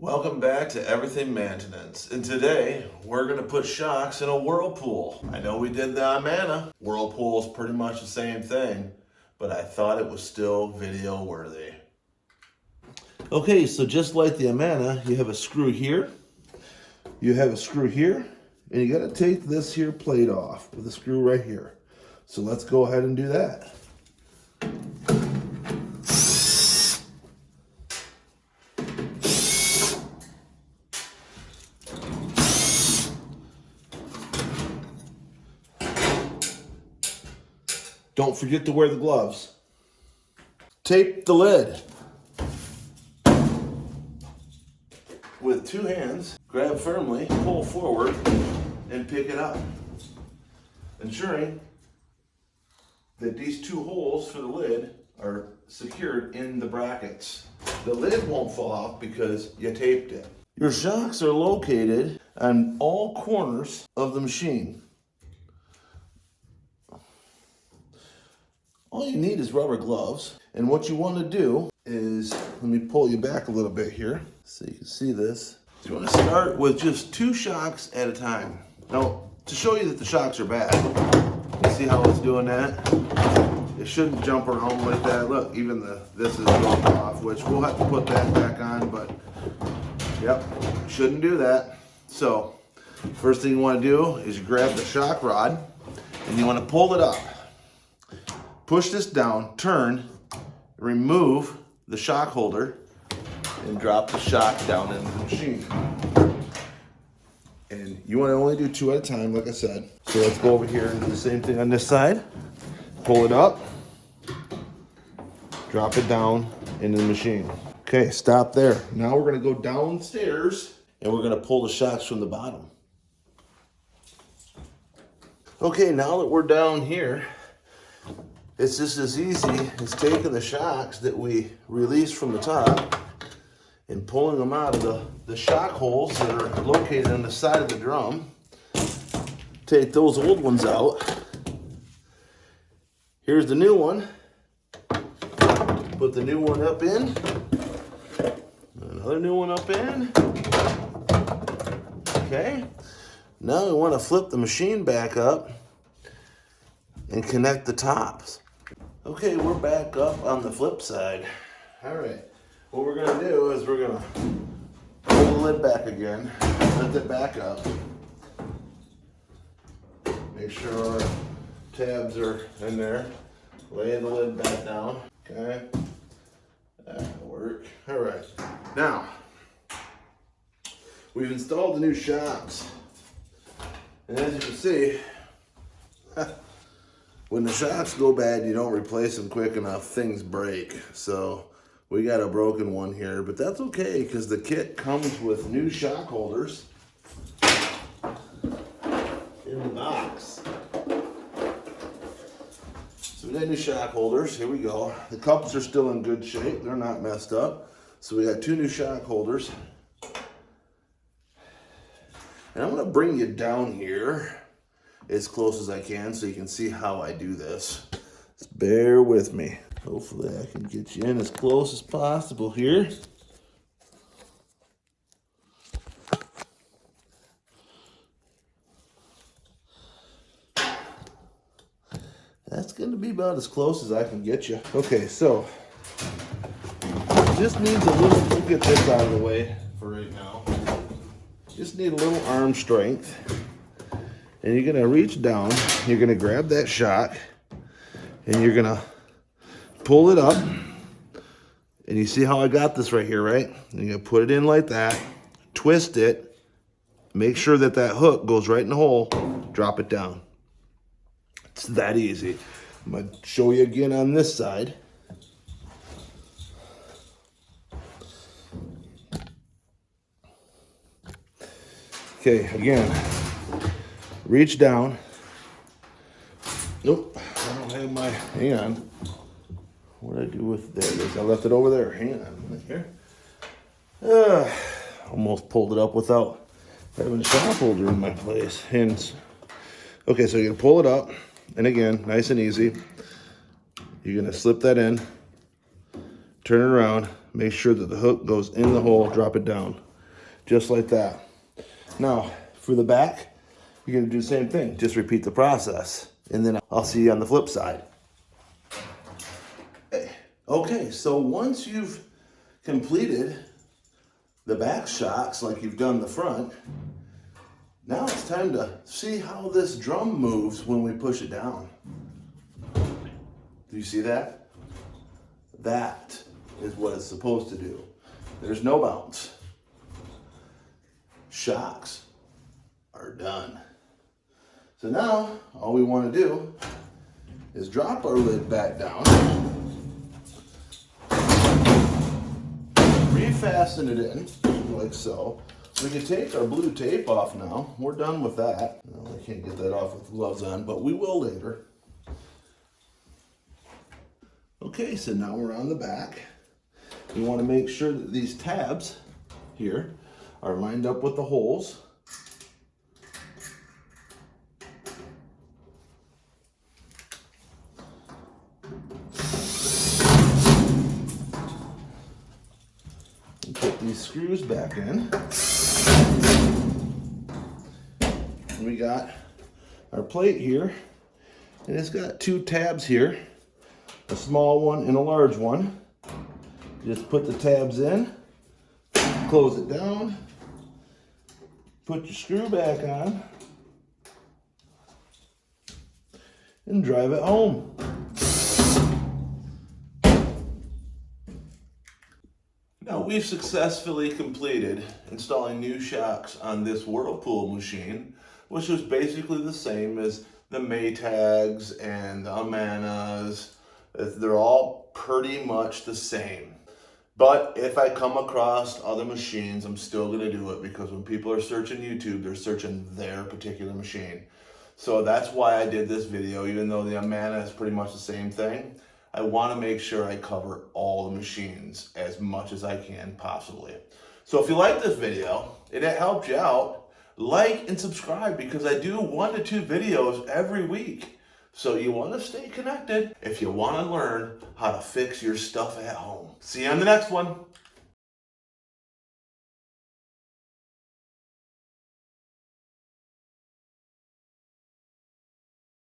Welcome back to Everything Maintenance, and today we're going to put shocks in a Whirlpool. I know we did the Amana. Whirlpool is pretty much the same thing, but I thought it was still video worthy. Okay, so just like the Amana, you have a screw here, you have a screw here, and you got to take this here plate off with a screw right here. So let's go ahead and do that. Don't forget to wear the gloves. Tape the lid. With two hands, grab firmly, pull forward, and pick it up, ensuring that these two holes for the lid are secured in the brackets. The lid won't fall off because you taped it. Your shocks are located on all corners of the machine. All you need is rubber gloves, and what you want to do is, let me pull you back a little bit here so you can see this. So you want to start with just two shocks at a time. Now, to show you that the shocks are bad, you see how it's doing that? It shouldn't jump around like that. Look, even this is going off, which we'll have to put that back on, but yep, shouldn't do that. So, first thing you want to do is you grab the shock rod and you want to pull it up. Push this down, turn, remove the shock holder, and drop the shock down into the machine. And you want to only do two at a time, like I said. So let's go over here and do the same thing on this side. Pull it up, drop it down into the machine. Okay, stop there. Now we're going to go downstairs and we're going to pull the shocks from the bottom. Okay, now that we're down here, it's just as easy as taking the shocks that we released from the top and pulling them out of the shock holes that are located on the side of the drum. Take those old ones out. Here's the new one. Put the new one up in. Another new one up in. Okay. Now we want to flip the machine back up and connect the tops. Okay, we're back up on the flip side. All right, what we're gonna do is we're gonna pull the lid back again, lift it back up. Make sure our tabs are in there. Lay the lid back down, okay? That'll work. All right, now, we've installed the new shocks. And as you can see, when the shocks go bad, you don't replace them quick enough, things break. So we got a broken one here, but that's okay because the kit comes with new shock holders in the box. So we got new shock holders, here we go. The cups are still in good shape, they're not messed up. So we got two new shock holders. And I'm gonna bring you down here as close as I can so you can see how I do this. Just bear with me. Hopefully I can get you in as close as possible here. That's going to be about as close as I can get you. Okay, so just needs a little, we'll get this out of the way for right now. Just need a little arm strength. And you're gonna reach down, you're gonna grab that shock, and you're gonna pull it up. And you see how I got this right here, right? And you're gonna put it in like that, twist it, make sure that that hook goes right in the hole, drop it down. It's that easy. I'm gonna show you again on this side. Okay, again. Reach down. Nope, I don't have my, hang on. What did I do with, there it is, I left it over there, hang on, here. Almost pulled it up without having a shock holder in my place. And, okay, so you're gonna pull it up, and again, nice and easy. You're gonna slip that in, turn it around, make sure that the hook goes in the hole, drop it down. just like that. Now, for the back, you're gonna do the same thing. Just repeat the process, and then I'll see you on the flip side. Okay, so once you've completed the back shocks like you've done the front, now it's time to see how this drum moves when we push it down. Do you see that? That is what it's supposed to do. There's no bounce. Shocks are done. So now all we want to do is drop our lid back down, refasten it in like so. We can take our blue tape off now. We're done with that. Well, I can't get that off with gloves on, but we will later. Okay, so now we're on the back. We want to make sure that these tabs here are lined up with the holes. And put these screws back in. And we got our plate here, and it's got two tabs here, a small one and a large one. Just put the tabs in, close it down, put your screw back on, and drive it home. Now we've successfully completed installing new shocks on this Whirlpool machine, which was basically the same as the Maytags and the Amanas. They're all pretty much the same. But if I come across other machines, I'm still going to do it, because when people are searching YouTube, they're searching their particular machine. So that's why I did this video, even though the Amana is pretty much the same thing. I want to make sure I cover all the machines as much as I can possibly. So if you like this video and it helped you out, like and subscribe, because I do 1 to 2 videos every week. So you want to stay connected if you want to learn how to fix your stuff at home. See you on the next one.